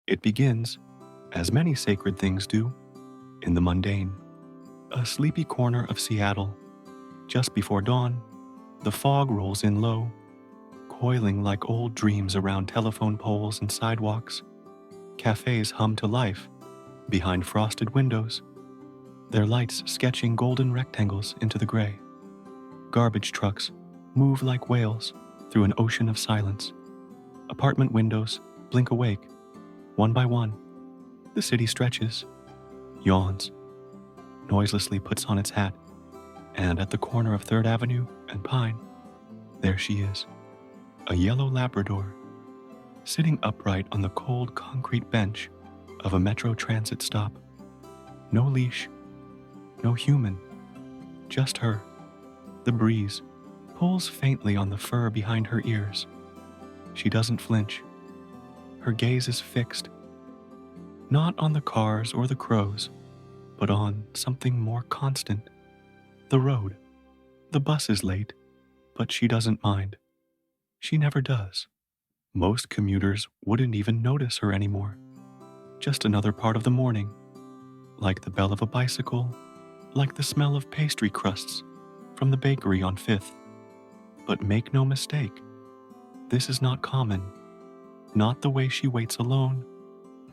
It begins, as many sacred things do, in the mundane. A sleepy corner of Seattle. Just before dawn, the fog rolls in low, coiling like old dreams around telephone poles and sidewalks. Cafes hum to life behind frosted windows, their lights sketching golden rectangles into the gray. Garbage trucks move like whales through an ocean of silence. Apartment windows blink awake, one by one. The city stretches, yawns, noiselessly puts on its hat, and at the corner of 3rd Avenue and Pine, there she is, a yellow Labrador, sitting upright on the cold concrete bench of a metro transit stop. No leash, no human, just her. The breeze pulls faintly on the fur behind her ears. She doesn't flinch. Her gaze is fixed, not on the cars or the crows, but on something more constant. The road. The bus is late, but she doesn't mind. She never does. Most commuters wouldn't even notice her anymore. Just another part of the morning, like the bell of a bicycle, like the smell of pastry crusts from the bakery on 5th. But make no mistake, this is not common. Not the way she waits alone,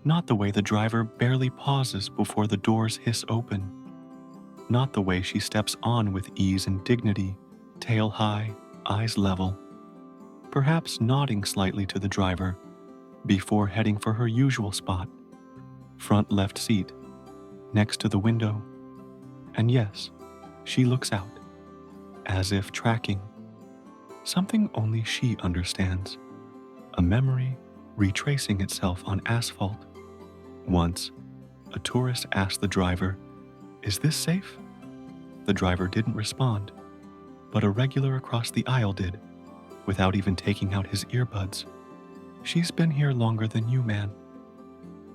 not the way the driver barely pauses before the doors hiss open, not the way she steps on with ease and dignity, tail high, eyes level, perhaps nodding slightly to the driver before heading for her usual spot, front left seat, next to the window. And yes, she looks out, as if tracking something only she understands, a memory retracing itself on asphalt. Once, a tourist asked the driver, "Is this safe?" The driver didn't respond, but a regular across the aisle did, without even taking out his earbuds. "She's been here longer than you, man."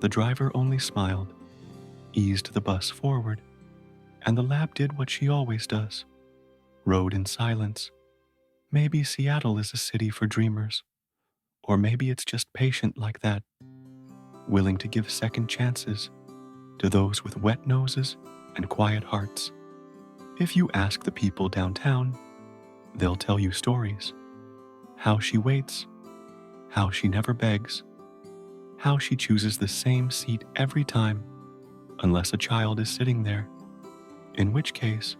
The driver only smiled, eased the bus forward, and the lab did what she always does, rode in silence. Maybe Seattle is a city for dreamers, or maybe it's just patient like that, willing to give second chances to those with wet noses and quiet hearts. If you ask the people downtown, they'll tell you stories. How she waits, how she never begs, how she chooses the same seat every time, unless a child is sitting there, in which case,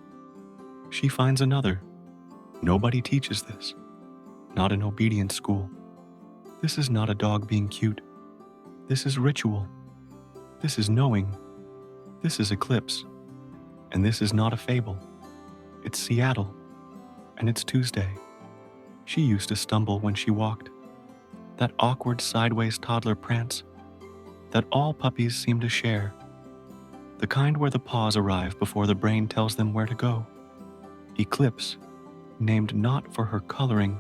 she finds another. Nobody teaches this, not in obedience school. This is not a dog being cute. This is ritual. This is knowing. This is eclipse. And this is not a fable. It's Seattle, and it's Tuesday. She used to stumble when she walked. That awkward sideways toddler prance that all puppies seem to share. The kind where the paws arrive before the brain tells them where to go. Eclipse, named not for her coloring,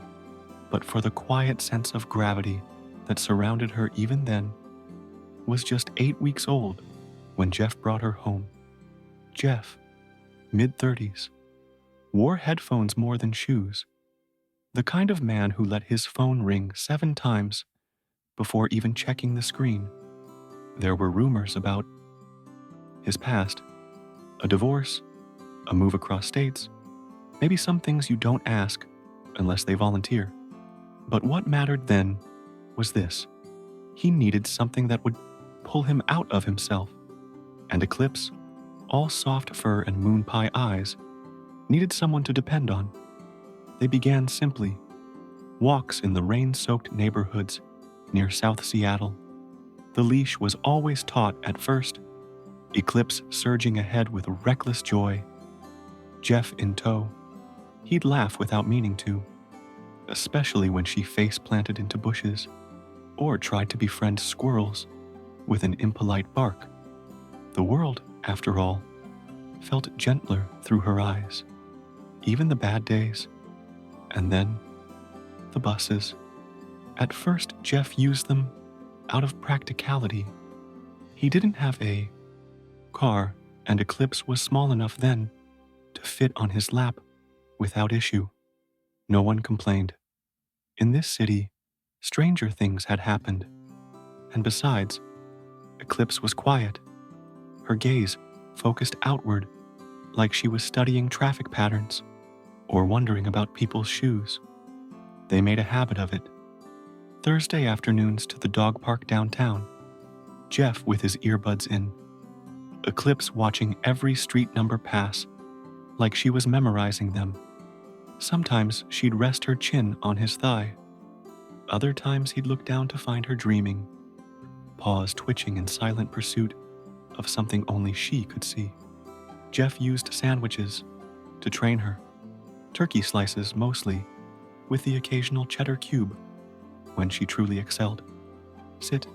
but for the quiet sense of gravity that surrounded her even then, was just 8 weeks old when Jeff brought her home. Jeff, mid-30s, wore headphones more than shoes, the kind of man who let his phone ring 7 times before even checking the screen. There were rumors about his past, a divorce, a move across states, maybe some things you don't ask unless they volunteer. But what mattered then was this. He needed something that would pull him out of himself. And Eclipse, all soft fur and moon pie eyes, needed someone to depend on. They began simply. Walks in the rain-soaked neighborhoods near South Seattle. The leash was always taut at first, Eclipse surging ahead with reckless joy. Jeff in tow. He'd laugh without meaning to, especially when she face-planted into bushes or tried to befriend squirrels with an impolite bark. The world, after all, felt gentler through her eyes, even the bad days, and then the buses. At first, Jeff used them out of practicality. He didn't have a car, and Eclipse was small enough then to fit on his lap without issue. No one complained. In this city, stranger things had happened. And besides, Eclipse was quiet, her gaze focused outward like she was studying traffic patterns or wondering about people's shoes. They made a habit of it. Thursday afternoons to the dog park downtown, Jeff with his earbuds in, Eclipse watching every street number pass like she was memorizing them. Sometimes she'd rest her chin on his thigh. Other times he'd look down to find her dreaming, paws twitching in silent pursuit of something only she could see. Jeff used sandwiches to train her, turkey slices mostly, with the occasional cheddar cube when she truly excelled. Sit,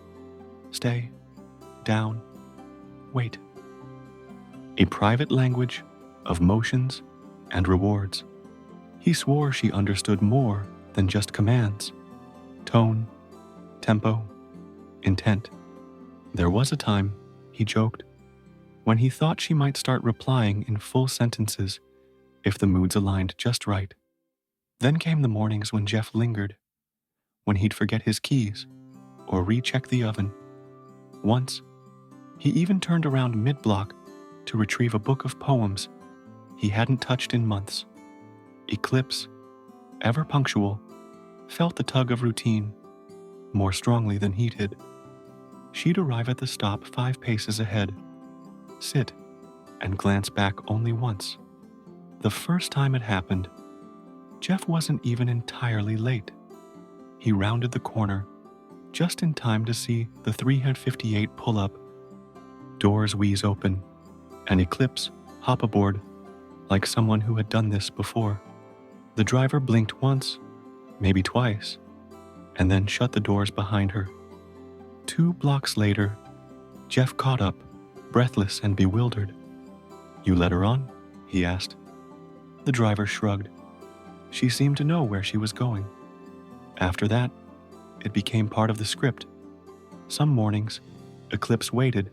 stay, down, wait. A private language of motions and rewards. He swore she understood more than just commands. Tone, tempo, intent. There was a time, he joked, when he thought she might start replying in full sentences if the moods aligned just right. Then came the mornings when Jeff lingered, when he'd forget his keys or recheck the oven. Once, he even turned around mid-block to retrieve a book of poems he hadn't touched in months. Eclipse, ever punctual, felt the tug of routine more strongly than he did. She'd arrive at the stop 5 paces ahead, sit, and glance back only once. The first time it happened, Jeff wasn't even entirely late. He rounded the corner just in time to see the 358 pull up, doors wheeze open, and Eclipse hop aboard like someone who had done this before. The driver blinked once, maybe twice, and then shut the doors behind her. 2 blocks later, Jeff caught up, breathless and bewildered. "You let her on?" he asked. The driver shrugged. She seemed to know where she was going. After that, it became part of the script. Some mornings, Eclipse waited.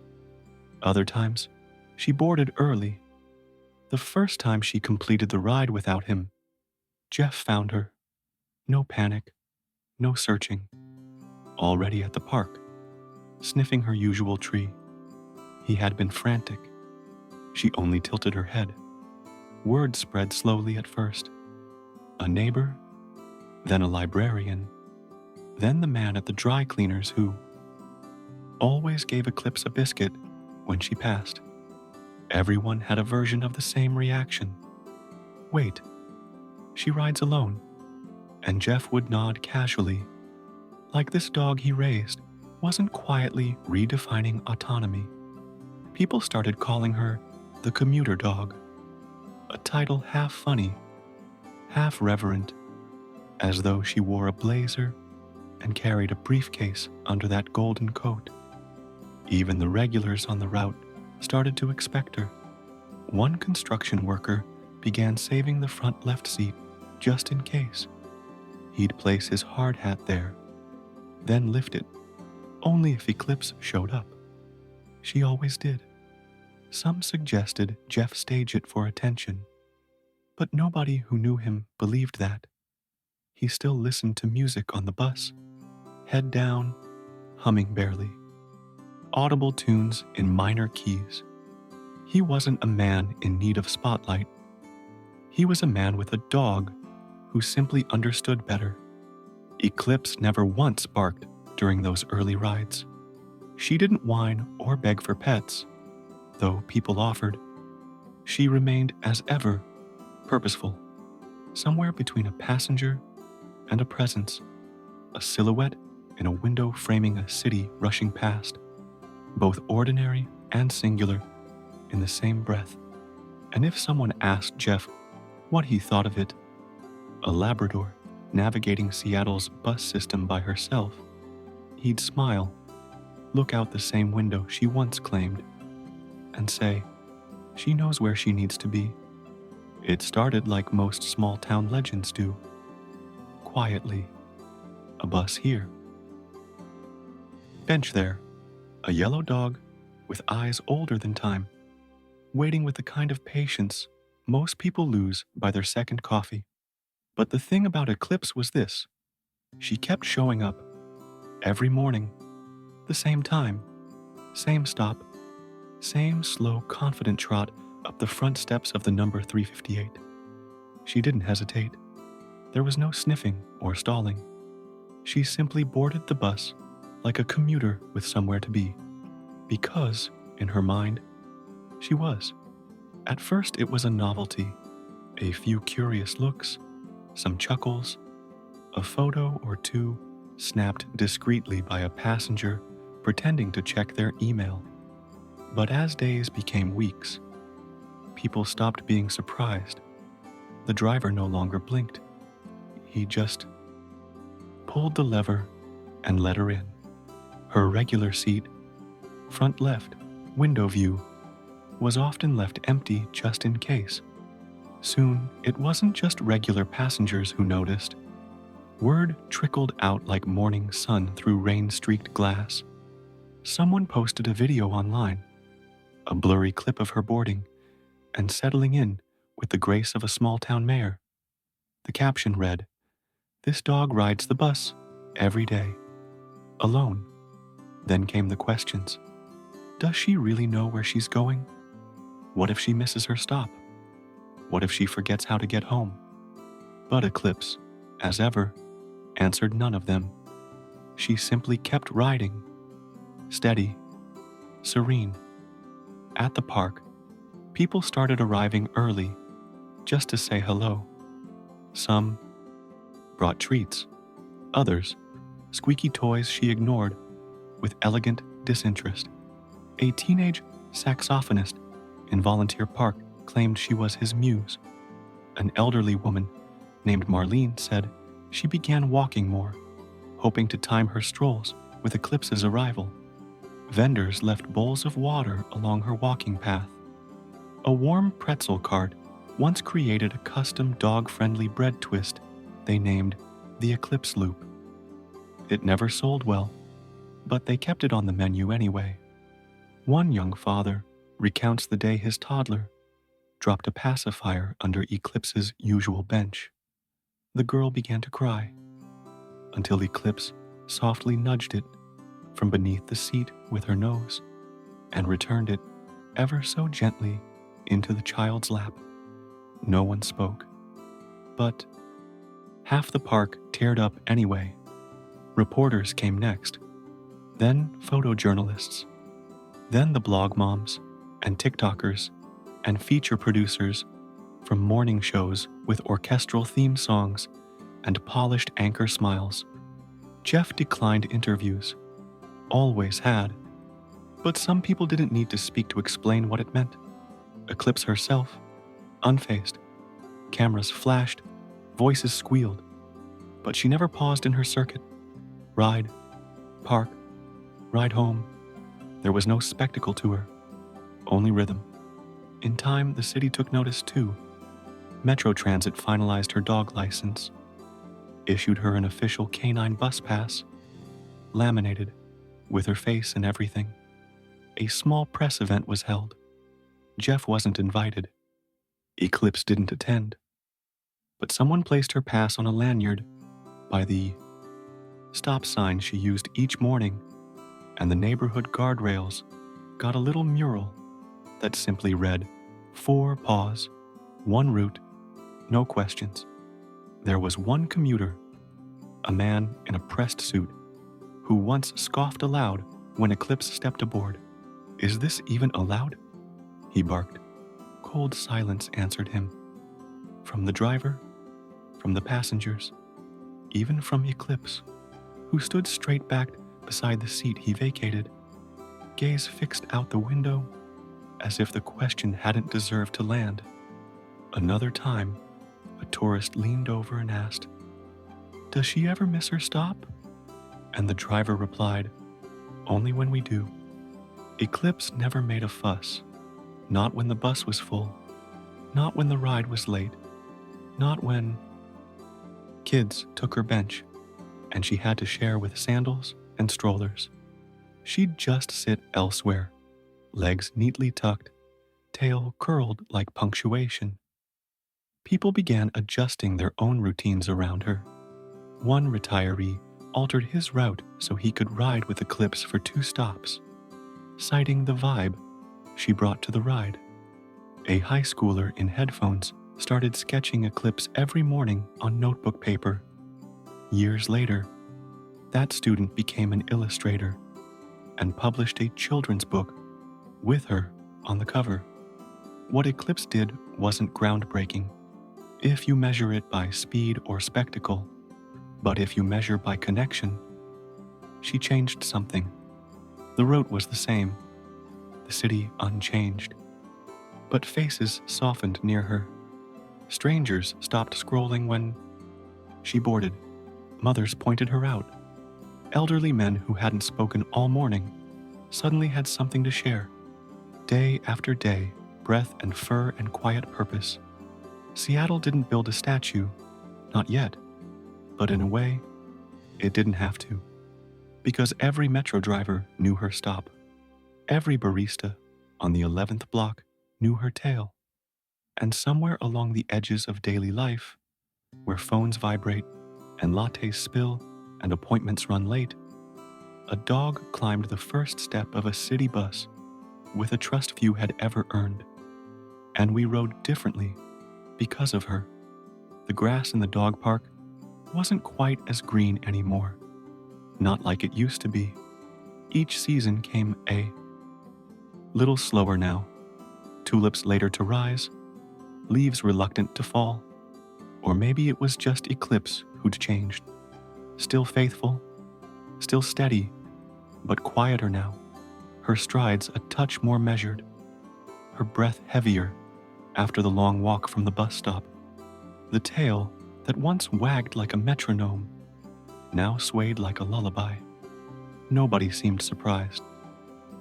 Other times, she boarded early. The first time she completed the ride without him, Jeff found her. No panic, no searching. Already at the park, sniffing her usual tree. He had been frantic. She only tilted her head. Word spread slowly at first. A neighbor, then a librarian, then the man at the dry cleaners who always gave Eclipse a biscuit when she passed. Everyone had a version of the same reaction. Wait, she rides alone. And Jeff would nod casually, like this dog he raised wasn't quietly redefining autonomy. People started calling her the commuter dog, a title half funny, half reverent, as though she wore a blazer and carried a briefcase under that golden coat. Even the regulars on the route started to expect her. One construction worker began saving the front left seat just in case. He'd place his hard hat there, then lift it, only if Eclipse showed up. She always did. Some suggested Jeff stage it for attention, but nobody who knew him believed that. He still listened to music on the bus, head down, humming barely. Audible tunes in minor keys. He wasn't a man in need of spotlight. He was a man with a dog who simply understood better. Eclipse never once barked during those early rides. She didn't whine or beg for pets, though people offered. She remained as ever, purposeful, somewhere between a passenger and a presence, a silhouette in a window framing a city rushing past, both ordinary and singular in the same breath. And if someone asked Jeff what he thought of it, a Labrador navigating Seattle's bus system by herself, he'd smile, look out the same window she once claimed, and say, she knows where she needs to be. It started like most small-town legends do. Quietly. A bus here. Bench there. A yellow dog with eyes older than time, waiting with the kind of patience most people lose by their second coffee. But the thing about Eclipse was this. She kept showing up. Every morning. The same time. Same stop, same slow, confident trot up the front steps of the number 358. She didn't hesitate. There was no sniffing or stalling. She simply boarded the bus like a commuter with somewhere to be, because, in her mind, she was. At first it was a novelty, a few curious looks, some chuckles, a photo or two snapped discreetly by a passenger pretending to check their email. But as days became weeks, people stopped being surprised. The driver no longer blinked. He just pulled the lever and let her in. Her regular seat, front left, window view, was often left empty just in case. Soon, it wasn't just regular passengers who noticed. Word trickled out like morning sun through rain-streaked glass. Someone posted a video online, a blurry clip of her boarding and settling in with the grace of a small-town mayor. The caption read, "This dog rides the bus every day, alone." Then came the questions. Does she really know where she's going? What if she misses her stop? What if she forgets how to get home? But Eclipse, as ever, answered none of them. She simply kept riding, steady, serene. At the park, people started arriving early just to say hello. Some brought treats, others squeaky toys she ignored with elegant disinterest. A teenage saxophonist in Volunteer Park claimed she was his muse. An elderly woman named Marlene said she began walking more, hoping to time her strolls with Eclipse's arrival. Vendors left bowls of water along her walking path. A warm pretzel cart once created a custom dog-friendly bread twist they named the Eclipse Loop. It never sold well, but they kept it on the menu anyway. One young father recounts the day his toddler dropped a pacifier under Eclipse's usual bench. The girl began to cry, until Eclipse softly nudged it from beneath the seat with her nose and returned it ever so gently into the child's lap. No one spoke, but half the park teared up anyway. Reporters came next, then photojournalists, then the blog moms and TikTokers and feature producers from morning shows with orchestral theme songs and polished anchor smiles. Jeff declined interviews, always had, but some people didn't need to speak to explain what it meant. Eclipse herself, unfazed. Cameras flashed, voices squealed, but she never paused in her circuit. Ride, park, ride home. There was no spectacle to her, only rhythm. In time, the city took notice too. Metro Transit finalized her dog license, issued her an official canine bus pass, laminated, with her face and everything. A small press event was held. Jeff wasn't invited. Eclipse didn't attend. But someone placed her pass on a lanyard by the stop sign she used each morning, and the neighborhood guardrails got a little mural that simply read, 4 paws, 1 route, no questions. There was one commuter, a man in a pressed suit, who once scoffed aloud when Eclipse stepped aboard. "Is this even allowed?" he barked. Cold silence answered him. From the driver, from the passengers, even from Eclipse, who stood straight-backed beside the seat he vacated, gaze fixed out the window as if the question hadn't deserved to land. Another time, a tourist leaned over and asked, "Does she ever miss her stop?" And the driver replied, "Only when we do." Eclipse never made a fuss, not when the bus was full, not when the ride was late, not when kids took her bench and she had to share with sandals and strollers. She'd just sit elsewhere, legs neatly tucked, tail curled like punctuation. People began adjusting their own routines around her. One retiree altered his route so he could ride with Eclipse for 2 stops. citing the vibe she brought to the ride. A high schooler in headphones started sketching eclipse every morning on notebook paper. Years later, that student became an illustrator and published a children's book with her on the cover. What Eclipse did wasn't groundbreaking, if you measure it by speed or spectacle, but if you measure by connection, she changed something. The route was the same, the city unchanged, but faces softened near her. Strangers stopped scrolling when she boarded. Mothers pointed her out. Elderly men who hadn't spoken all morning suddenly had something to share. Day after day, breath and fur and quiet purpose. Seattle didn't build a statue, not yet, but in a way, it didn't have to. Because every metro driver knew her stop. Every barista on the 11th block knew her tale. And somewhere along the edges of daily life, where phones vibrate and lattes spill and appointments run late, a dog climbed the first step of a city bus with a trust few had ever earned. And we rode differently because of her. The grass in the dog park wasn't quite as green anymore, not like it used to be. Each season came a little slower now, tulips later to rise, leaves reluctant to fall, or maybe it was just Eclipse who'd changed. Still faithful, still steady, but quieter now, her strides a touch more measured, her breath heavier after the long walk from the bus stop. The tail that once wagged like a metronome now swayed like a lullaby. Nobody seemed surprised.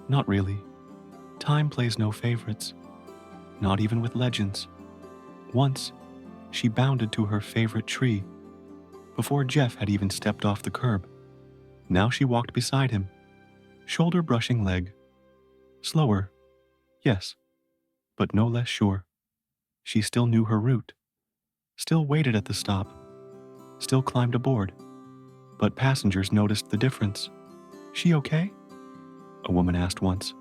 Not really. Time plays no favorites, not even with legends. Once, she bounded to her favorite tree before Jeff had even stepped off the curb. Now she walked beside him, shoulder brushing leg. Slower, yes, but no less sure. She still knew her route, still waited at the stop, still climbed aboard. But passengers noticed the difference. "She okay?" a woman asked once,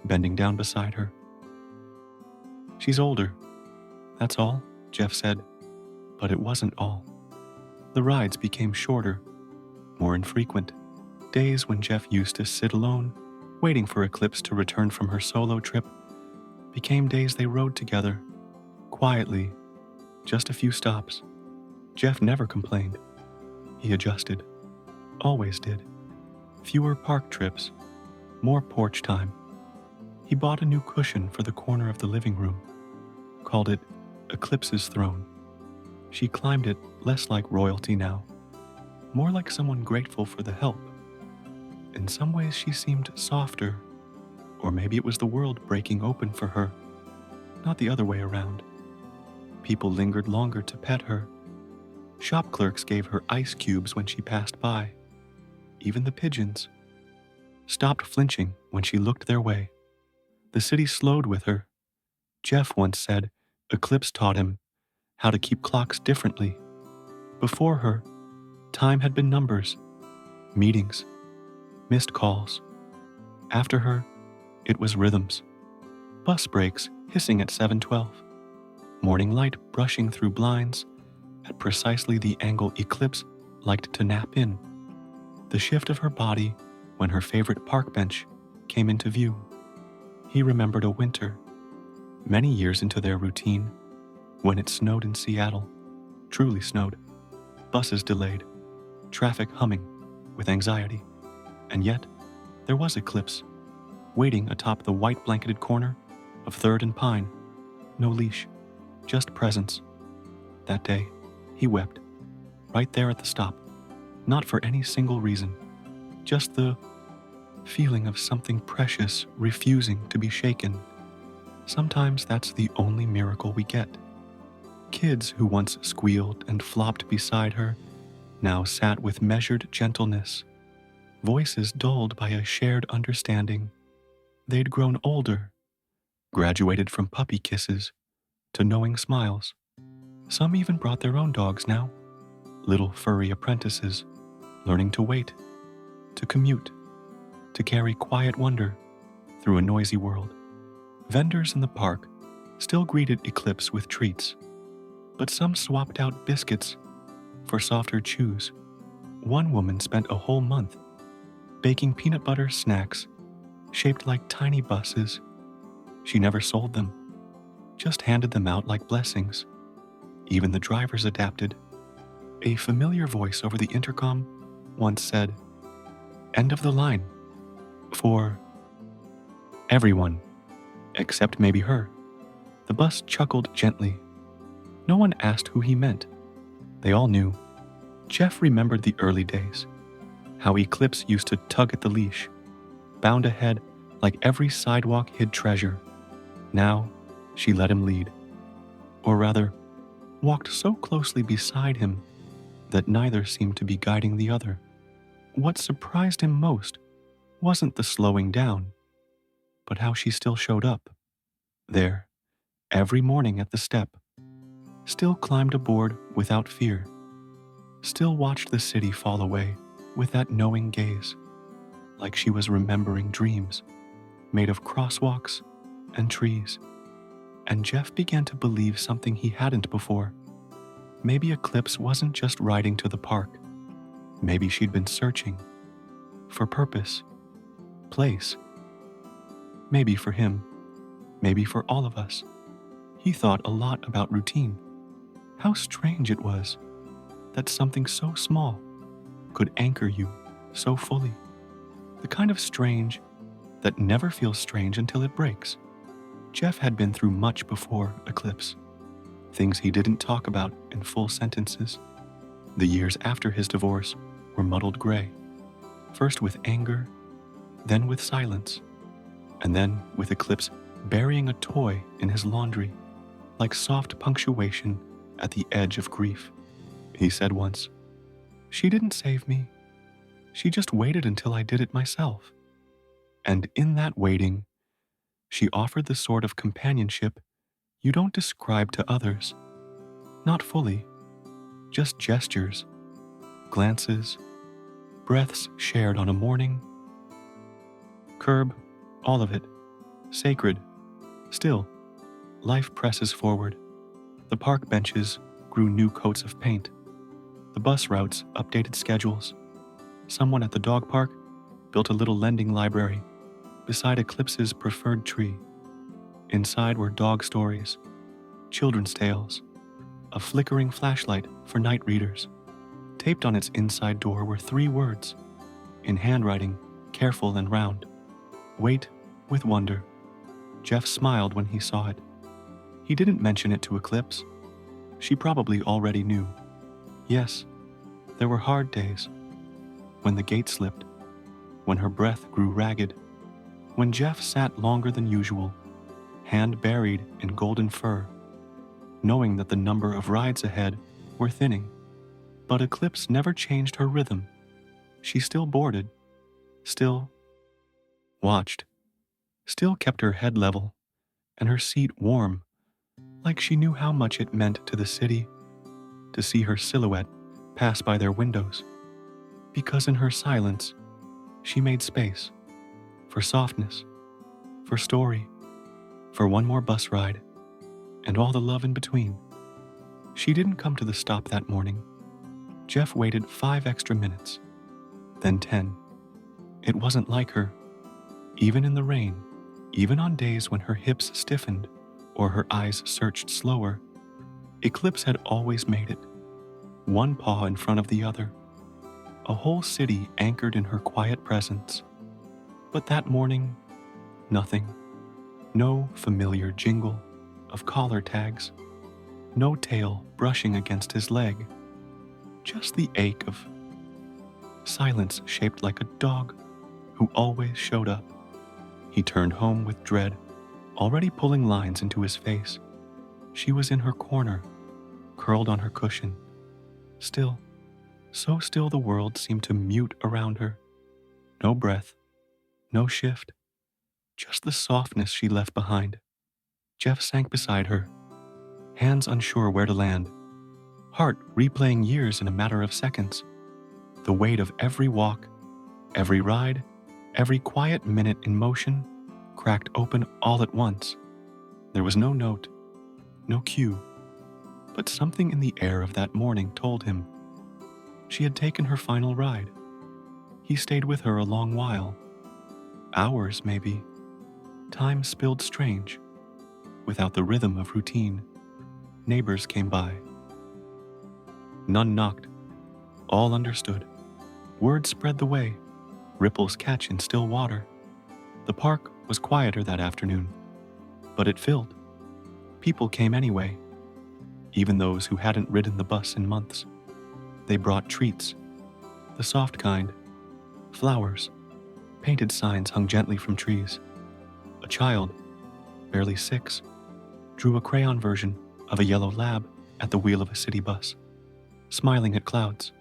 bending down beside her. "She's older, that's all," Jeff said. But it wasn't all. The rides became shorter, more infrequent. Days when Jeff used to sit alone, waiting for Eclipse to return from her solo trip, became days they rode together, quietly, just a few stops. Jeff never complained. He adjusted. Always did. Fewer park trips, more porch time. He bought a new cushion for the corner of the living room, called it Eclipse's throne. She climbed it less like royalty now, more like someone grateful for the help. In some ways she seemed softer, or maybe it was the world breaking open for her, not the other way around. People lingered longer to pet her. Shop clerks gave her ice cubes when she passed by. Even the pigeons stopped flinching when she looked their way. The city slowed with her. Jeff once said Eclipse taught him how to keep clocks differently. Before her, time had been numbers, meetings, missed calls. After her, it was rhythms. Bus brakes hissing at 7:12. Morning light brushing through blinds at precisely the angle Eclipse liked to nap in. The shift of her body when her favorite park bench came into view. He remembered a winter, many years into their routine, when it snowed in Seattle, truly snowed, buses delayed, traffic humming with anxiety. And yet, there was Eclipse, waiting atop the white blanketed corner of 3rd and Pine. No leash, just presence. That day, he wept, right there at the stop, not for any single reason, just the feeling of something precious refusing to be shaken. Sometimes that's the only miracle we get. Kids who once squealed and flopped beside her now sat with measured gentleness, voices dulled by a shared understanding. They'd grown older, graduated from puppy kisses to knowing smiles. Some even brought their own dogs now, little furry apprentices, learning to wait, to commute, to carry quiet wonder. through a noisy world. Vendors in the park still greeted eclipse with treats, but some swapped out biscuits for softer chews. One woman spent a whole month baking peanut butter snacks shaped like tiny buses. She never sold them, just handed them out like blessings. Even the drivers adapted. A familiar voice over the intercom once said, "End of the line," for everyone, except maybe her. The bus chuckled gently. No one asked who he meant. They all knew. Jeff remembered the early days, how Eclipse used to tug at the leash, bound ahead like every sidewalk hid treasure. Now, she let him lead. Or rather, walked so closely beside him that neither seemed to be guiding the other. What surprised him most wasn't the slowing down, but how she still showed up. There, every morning at the step, still climbed aboard without fear, still watched the city fall away with that knowing gaze, like she was remembering dreams made of crosswalks and trees. And Jeff began to believe something he hadn't before. Maybe Eclipse wasn't just riding to the park. Maybe she'd been searching for purpose, place. Maybe for him, maybe for all of us. He thought a lot about routine. How strange it was that something so small could anchor you so fully. The kind of strange that never feels strange until it breaks. Jeff had been through much before Eclipse. Things he didn't talk about in full sentences. The years after his divorce were muddled gray, first with anger, then with silence, and then with Eclipse burying a toy in his laundry, like soft punctuation at the edge of grief. He said once, "She didn't save me. She just waited until I did it myself." And in that waiting, she offered the sort of companionship you don't describe to others. Not fully, just gestures, glances, breaths shared on a morning. Curb, all of it, sacred. Still, life presses forward. The park benches grew new coats of paint. The bus routes updated schedules. Someone at the dog park built a little lending library beside Eclipse's preferred tree. Inside were dog stories, children's tales, a flickering flashlight for night readers. Taped on its inside door were 3 words, in handwriting, careful and round. "Wait with wonder." Jeff smiled when he saw it. He didn't mention it to Eclipse. She probably already knew. Yes, there were hard days, when the gate slipped, when her breath grew ragged, when Jeff sat longer than usual, hand buried in golden fur, knowing that the number of rides ahead were thinning. But Eclipse never changed her rhythm. She still boarded, still watched, still kept her head level and her seat warm, like she knew how much it meant to the city to see her silhouette pass by their windows. Because in her silence, she made space for softness, for story, for one more bus ride, and all the love in between. She didn't come to the stop that morning. Jeff waited 5 extra minutes, then 10. It wasn't like her. Even in the rain, even on days when her hips stiffened or her eyes searched slower, Eclipse had always made it, one paw in front of the other. A whole city anchored in her quiet presence. But that morning, nothing. No familiar jingle of collar tags. No tail brushing against his leg. Just the ache of silence shaped like a dog who always showed up. He turned home with dread, already pulling lines into his face. She was in her corner, curled on her cushion. Still, so still the world seemed to mute around her. No breath, no shift, just the softness she left behind. Jeff sank beside her, hands unsure where to land, heart replaying years in a matter of seconds. The weight of every walk, every ride, every quiet minute in motion cracked open all at once. There was no note, no cue, but something in the air of that morning told him she had taken her final ride. He stayed with her a long while, hours maybe. Time spilled strange, without the rhythm of routine. Neighbors came by. None knocked. All understood. Word spread the way. Ripples catch in still water. The park was quieter that afternoon, but it filled. People came anyway, even those who hadn't ridden the bus in months. They brought treats, the soft kind, flowers, painted signs hung gently from trees. A child, barely 6, drew a crayon version of a yellow lab at the wheel of a city bus, smiling at clouds.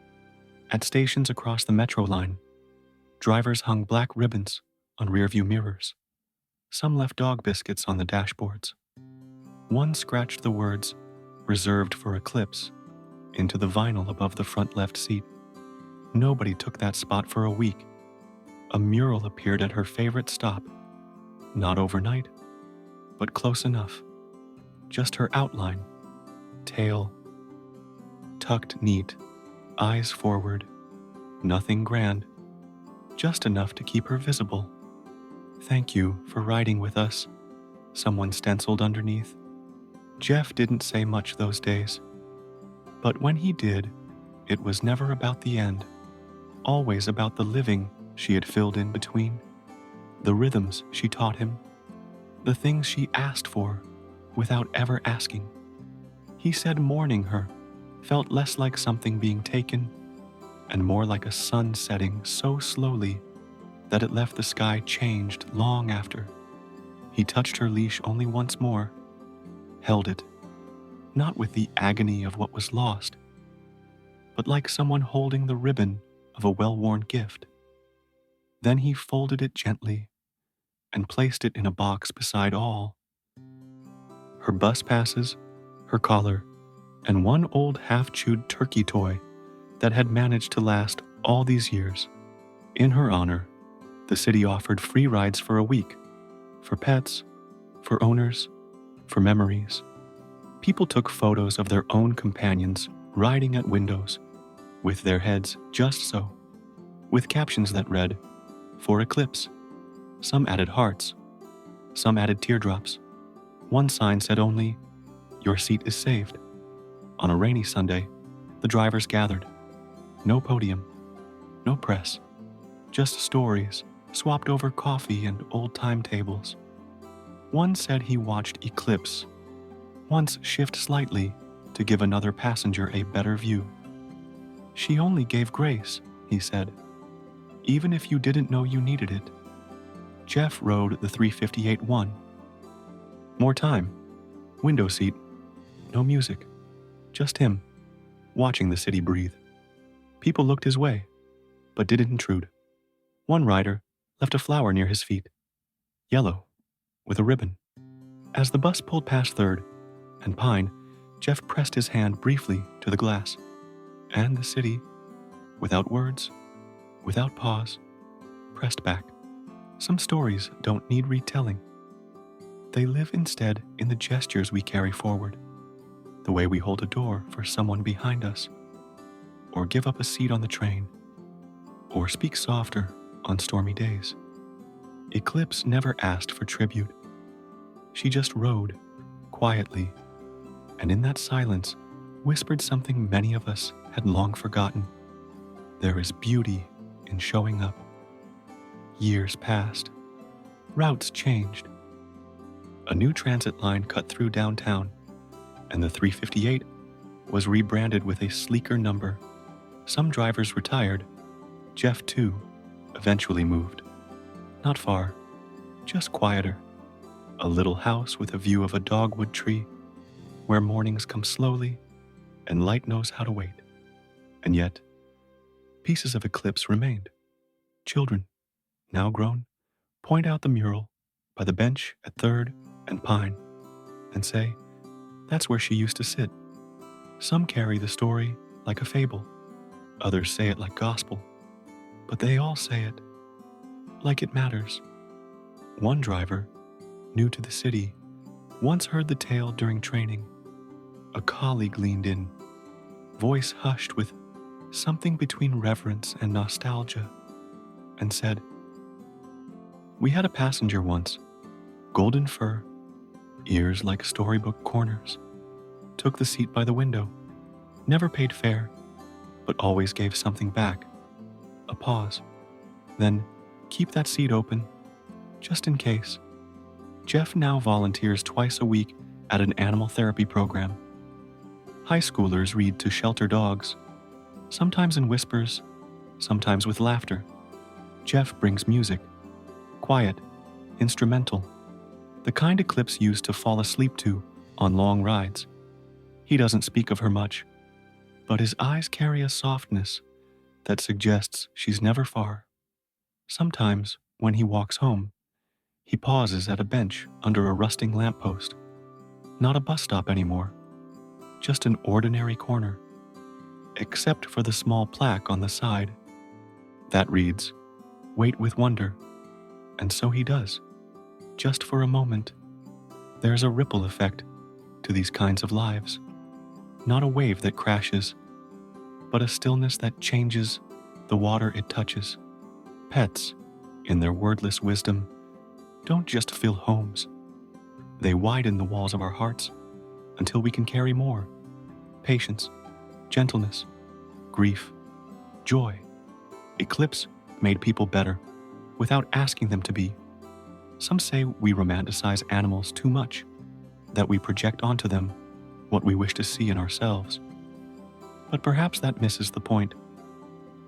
At stations across the metro line, drivers hung black ribbons on rearview mirrors. Some left dog biscuits on the dashboards. One scratched the words, "Reserved for Eclipse," into the vinyl above the front left seat. Nobody took that spot for a week. A mural appeared at her favorite stop. Not overnight, but close enough. Just her outline, tail, tucked neat, eyes forward, nothing grand, just enough to keep her visible. "Thank you for riding with us," someone stenciled underneath. Jeff didn't say much those days, but when he did, it was never about the end, always about the living she had filled in between, the rhythms she taught him, the things she asked for without ever asking. He said mourning her felt less like something being taken and more like a sun setting so slowly that it left the sky changed long after. He touched her leash only once more, held it, not with the agony of what was lost, but like someone holding the ribbon of a well-worn gift. Then he folded it gently and placed it in a box beside all. Her bus passes, her collar, and one old half-chewed turkey toy that had managed to last all these years. In her honor, the city offered free rides for a week, for pets, for owners, for memories. People took photos of their own companions riding at windows, with their heads just so, with captions that read, "For Eclipse." Some added hearts, some added teardrops. One sign said only, "Your seat is saved." On a rainy Sunday, the drivers gathered. No podium, no press, just stories swapped over coffee and old timetables. One said he watched Eclipse once shift slightly to give another passenger a better view. "She only gave grace," he said, "even if you didn't know you needed it." Jeff rode the 358-1. More time, window seat, no music, just him, watching the city breathe. People looked his way, but didn't intrude. One rider left a flower near his feet, yellow, with a ribbon. As the bus pulled past 3rd and Pine, Jeff pressed his hand briefly to the glass, and the city, without words, without pause, pressed back. Some stories don't need retelling. They live instead in the gestures we carry forward, the way we hold a door for someone behind us, or give up a seat on the train, or speak softer on stormy days. Eclipse never asked for tribute. She just rode, quietly, and in that silence whispered something many of us had long forgotten. There is beauty in showing up. Years passed. Routes changed. A new transit line cut through downtown, and the 358 was rebranded with a sleeker number. Some drivers retired. Jeff, too, eventually moved. Not far, just quieter. A little house with a view of a dogwood tree, where mornings come slowly and light knows how to wait. And yet, pieces of Eclipse remained. Children, now grown, point out the mural by the bench at 3rd and Pine and say, "That's where she used to sit." Some carry the story like a fable. Others say it like gospel. But they all say it like it matters. One driver, new to the city, once heard the tale during training. A colleague leaned in, voice hushed with something between reverence and nostalgia, and said, "We had a passenger once, golden fur, ears like storybook corners, took the seat by the window, never paid fare, but always gave something back. A pause. Then, keep that seat open, just in case." Jeff now volunteers twice a week at an animal therapy program. High schoolers read to shelter dogs, sometimes in whispers, sometimes with laughter. Jeff brings music, quiet, instrumental, the kind Eclipse used to fall asleep to on long rides. He doesn't speak of her much, but his eyes carry a softness that suggests she's never far. Sometimes, when he walks home, he pauses at a bench under a rusting lamppost. Not a bus stop anymore, just an ordinary corner, except for the small plaque on the side. That reads, "Wait with wonder," and so he does, just for a moment. There's a ripple effect to these kinds of lives. Not a wave that crashes, but a stillness that changes the water it touches. Pets, in their wordless wisdom, don't just fill homes. They widen the walls of our hearts until we can carry more. Patience, gentleness, grief, joy. Eclipse made people better without asking them to be. Some say we romanticize animals too much, that we project onto them what we wish to see in ourselves. But perhaps that misses the point.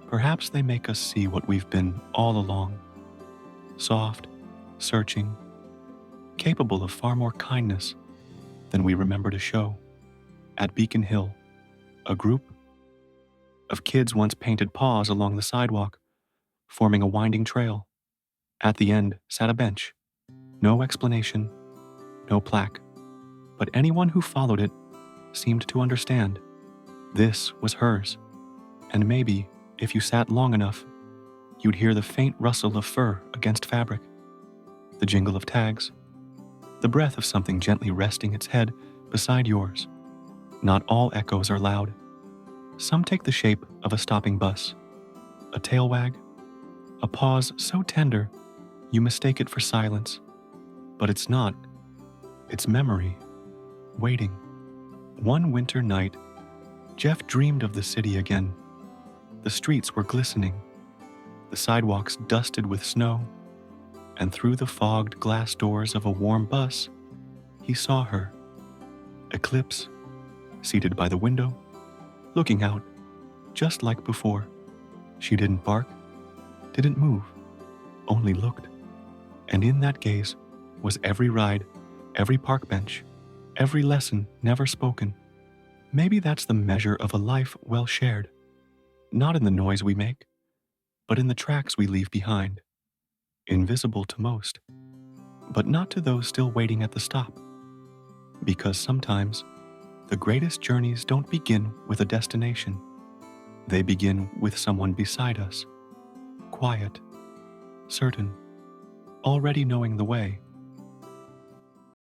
Perhaps they make us see what we've been all along. Soft, searching, capable of far more kindness than we remember to show. At Beacon Hill, a group of kids once painted paws along the sidewalk, forming a winding trail. At the end sat a bench. No explanation, no plaque, but anyone who followed it seemed to understand. This was hers, and maybe, if you sat long enough, you'd hear the faint rustle of fur against fabric, the jingle of tags, the breath of something gently resting its head beside yours. Not all echoes are loud. Some take the shape of a stopping bus, a tail wag, a pause so tender you mistake it for silence. But it's not. It's memory, waiting. One winter night, Jeff dreamed of the city again. The streets were glistening, the sidewalks dusted with snow, and through the fogged glass doors of a warm bus, he saw her, Eclipse, seated by the window, looking out, just like before. She didn't bark, didn't move, only looked. And in that gaze was every ride, every park bench, every lesson never spoken. Maybe that's the measure of a life well shared. Not in the noise we make, but in the tracks we leave behind. Invisible to most, but not to those still waiting at the stop. Because sometimes, the greatest journeys don't begin with a destination. They begin with someone beside us, quiet, certain, already knowing the way.